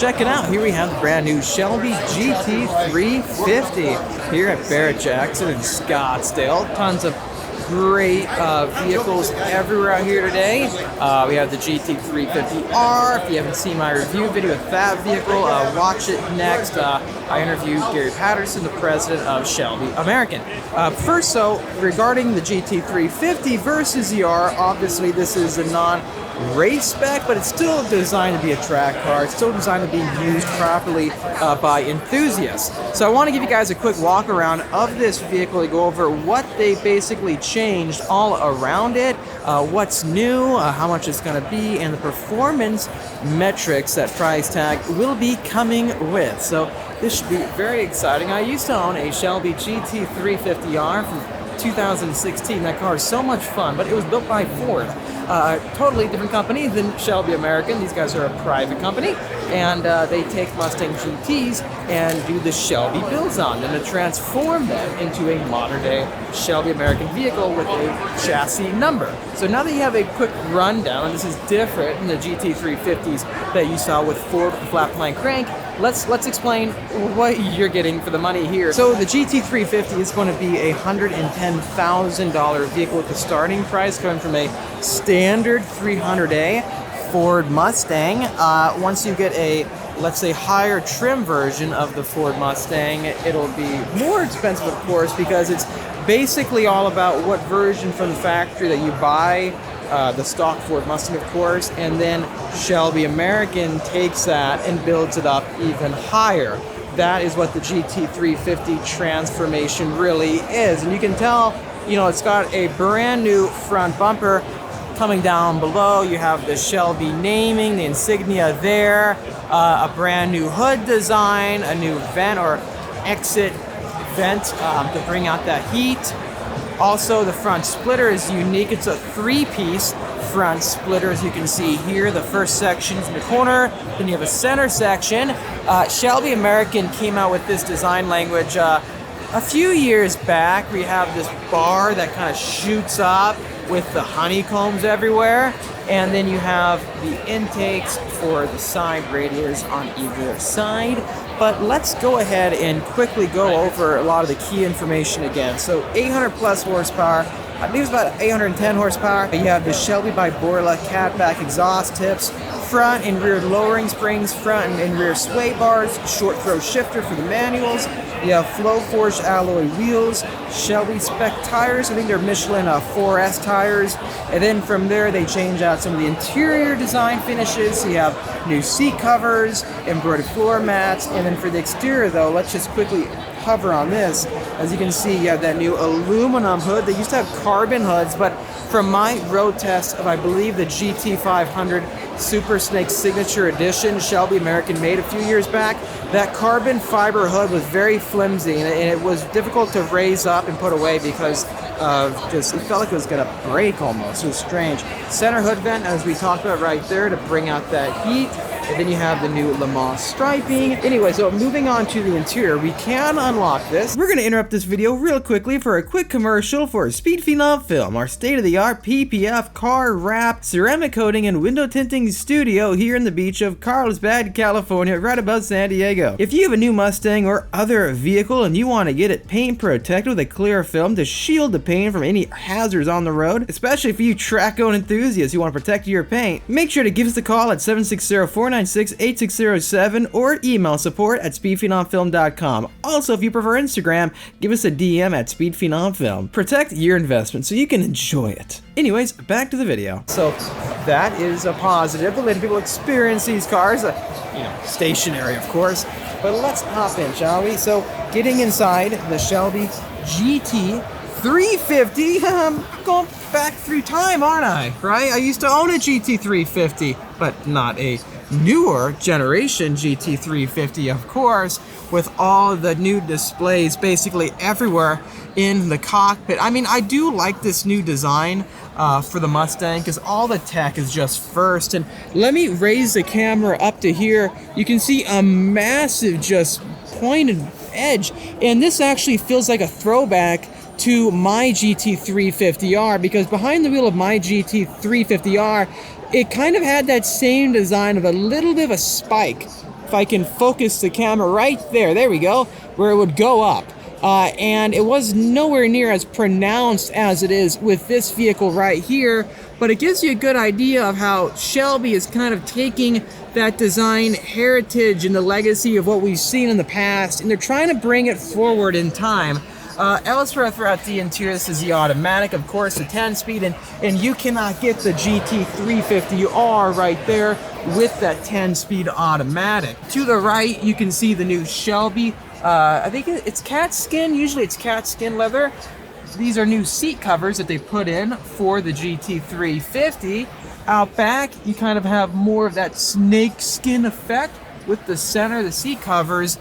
Check it out, here we have the brand new Shelby GT350 here at Barrett Jackson in Scottsdale. Tons of great vehicles everywhere out here today. We have the GT350R. If you haven't seen my review video with that vehicle, watch it next. I interviewed Gary Patterson, the president of Shelby American. First, regarding the GT350 versus the R, obviously this is a non-race spec, but it's still designed to be a track car. It's still designed to be used properly by enthusiasts. So I want to give you guys a quick walk around of this vehicle to go over what they basically changed all around it, what's new, how much it's going to be, and the performance metrics that price tag will be coming with. So this should be very exciting. I used to own a Shelby GT350R from 2016. That car is so much fun, but it was built by Ford. Totally different company than Shelby American. These guys are a private company, and they take Mustang GTs and do the Shelby builds on them to transform them into a modern-day Shelby American vehicle with a chassis number. So now that you have a quick rundown, and this is different than the GT350s that you saw with Ford flat line crank, let's explain what you're getting for the money here. So the GT350 is going to be a $110,000 vehicle with the starting price coming from a standard 300A Ford Mustang. Once you get a, let's say, higher trim version of the Ford Mustang, it'll be more expensive, of course, because it's basically all about what version from the factory that you buy. The stock Ford Mustang, of course, and then Shelby American takes that and builds it up even higher. That is what the GT350 transformation really is. And you can tell, you know, it's got a brand new front bumper. Coming down below, you have the Shelby naming, the insignia there, a brand new hood design, a new vent or exit vent to bring out that heat. Also, the front splitter is unique. It's a three-piece front splitter, as you can see here. The first section's in the corner, then you have a center section. Shelby American came out with this design language a few years back. We have this bar that kind of shoots up with the honeycombs everywhere, and then you have the intakes for the side radiators on either side. But let's go ahead and quickly go over a lot of the key information again. So 800 plus horsepower, I believe it's about 810 horsepower. You have the Shelby by Borla catback exhaust tips, front and rear lowering springs, front and rear sway bars, short throw shifter for the manuals. You have flow forged alloy wheels, Shelby spec tires. I think they're Michelin 4S tires. And then from there, they change out some of the interior design finishes. So you have new seat covers, embroidered floor mats. And then for the exterior, though, let's just quickly hover on this. As you can see, you have that new aluminum hood. They used to have carbon hoods, but from my road test of, I believe, the GT500 Super Snake Signature Edition Shelby American made a few years back, that carbon fiber hood was very flimsy, and it was difficult to raise up and put away because of just, it felt like it was going to break almost. It was strange. Center hood vent, as we talked about right there, to bring out that heat. And then you have the new Le Mans striping. Anyway, so moving on to the interior, we can unlock this. We're going to interrupt this video real quickly for a quick commercial for Speed Phenom Film, our state-of-the-art PPF car wrap, ceramic coating, and window tinting studio here in the beach of Carlsbad, California, right above San Diego. If you have a new Mustang or other vehicle and you want to get it paint protected with a clear film to shield the paint from any hazards on the road, especially for you track-owned enthusiasts who want to protect your paint, make sure to give us a call at 760-496-8607 or email support at speedphenomfilm.com. Also, if you prefer Instagram, give us a DM at speedphenomfilm. Protect your investment so you can enjoy it. Anyways, back to the video. So that is a positive, to let people experience these cars, you know, stationary, of course. But let's hop in, shall we? So getting inside the Shelby GT350, I'm going back through time, aren't I? Right? I used to own a GT350, but not a newer generation GT350, of course, with all the new displays basically everywhere in the cockpit. I mean, I do like this new design for the Mustang because all the tech is just first. And let me raise the camera up to here. You can see a massive just pointed edge, and this actually feels like a throwback to my GT350R, because behind the wheel of my GT350R, it kind of had that same design of a little bit of a spike if I can focus the camera right there we go, where it would go up. And it was nowhere near as pronounced as it is with this vehicle right here, but it gives you a good idea of how Shelby is kind of taking that design heritage and the legacy of what we've seen in the past, and they're trying to bring it forward in time. Elsewhere throughout the interior, this is the automatic, of course, the 10-speed, and you cannot get the GT350R right there with that 10-speed automatic. To the right, you can see the new Shelby. I think it's cat skin. Usually it's cat skin leather. These are new seat covers that they put in for the GT350. Out back, you kind of have more of that snake skin effect with the center of the seat covers.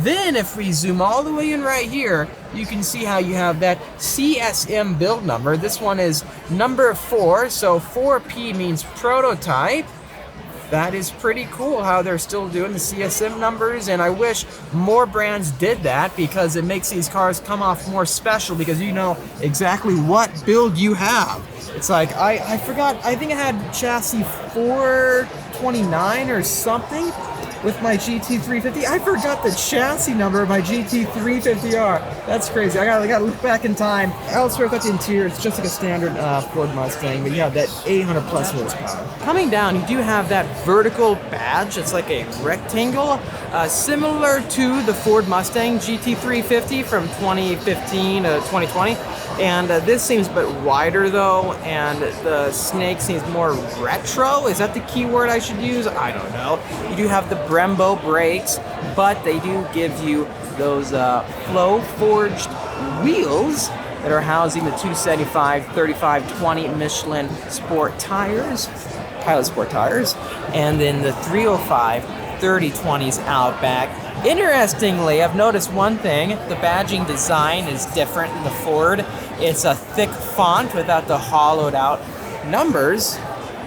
Then if we zoom all the way in right here, you can see how you have that CSM build number. This one is number 4, so 4P means prototype. That is pretty cool how they're still doing the CSM numbers, and I wish more brands did that because it makes these cars come off more special because you know exactly what build you have. It's like, I forgot, I think I had chassis 429 or something with my GT350. I forgot the chassis number of my GT350R. That's crazy. I gotta look back in time. Elsewhere at the interior, it's just like a standard Ford Mustang, but you have that 800 plus horsepower. Coming down, you do have that vertical badge. It's like a rectangle, similar to the Ford Mustang GT350 from 2015 to 2020. And this seems a bit wider though, and the snake seems more retro. Is that the key word I should use? I don't know. You do have the Brembo brakes, but they do give you those flow forged wheels that are housing the 275 3520 Michelin Sport tires, Pilot Sport tires, and then the 305 3020s out back. Interestingly, I've noticed one thing: the badging design is different in the Ford. It's a thick font without the hollowed out numbers,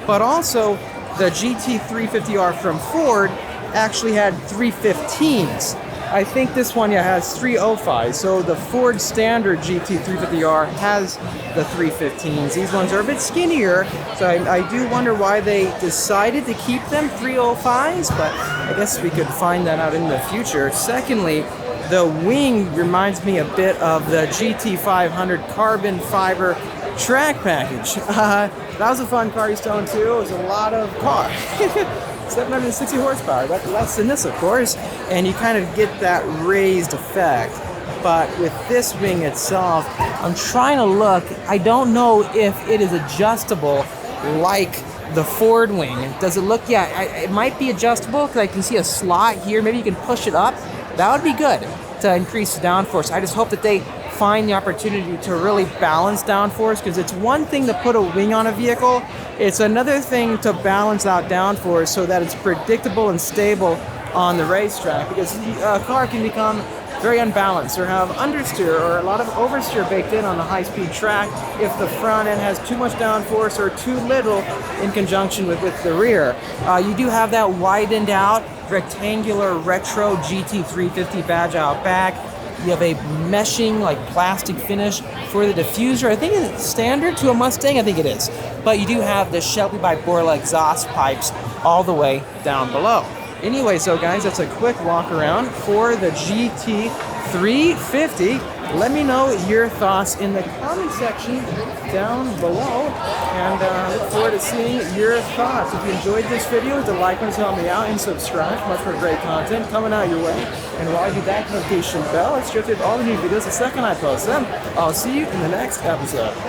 but also the GT350R from Ford actually had 315s. I think this one has 305s, so the Ford standard GT350R has the 315s. These ones are a bit skinnier, so I do wonder why they decided to keep them 305s, but I guess we could find that out in the future. Secondly, the wing reminds me a bit of the GT500 carbon fiber track package. That was a fun car you stoned too. It was a lot of car. 760 horsepower, that's less than this of course, and you kind of get that raised effect. But with this wing itself, I'm trying to look, I don't know if it is adjustable like the Ford wing. Does it look, yeah, it might be adjustable because I can see a slot here, maybe you can push it up. That would be good to increase the downforce. I just hope that they find the opportunity to really balance downforce, because it's one thing to put a wing on a vehicle, it's another thing to balance out downforce so that it's predictable and stable on the racetrack, because a car can become very unbalanced or have understeer or a lot of oversteer baked in on a high-speed track if the front end has too much downforce or too little in conjunction with the rear. You do have that widened out rectangular retro GT350 badge out back. You have a meshing, like plastic finish for the diffuser. I think it's standard to a Mustang, I think it is. But you do have the Shelby by Borla exhaust pipes all the way down below. Anyway, so guys, that's a quick walk around for the GT350. Let me know your thoughts in the comment section down below, and look forward to seeing your thoughts. If you enjoyed this video, hit the like button to help me out, and subscribe. Much more great content coming out your way. And while you do that notification bell, it's sure to get all the new videos the second I post them. I'll see you in the next episode.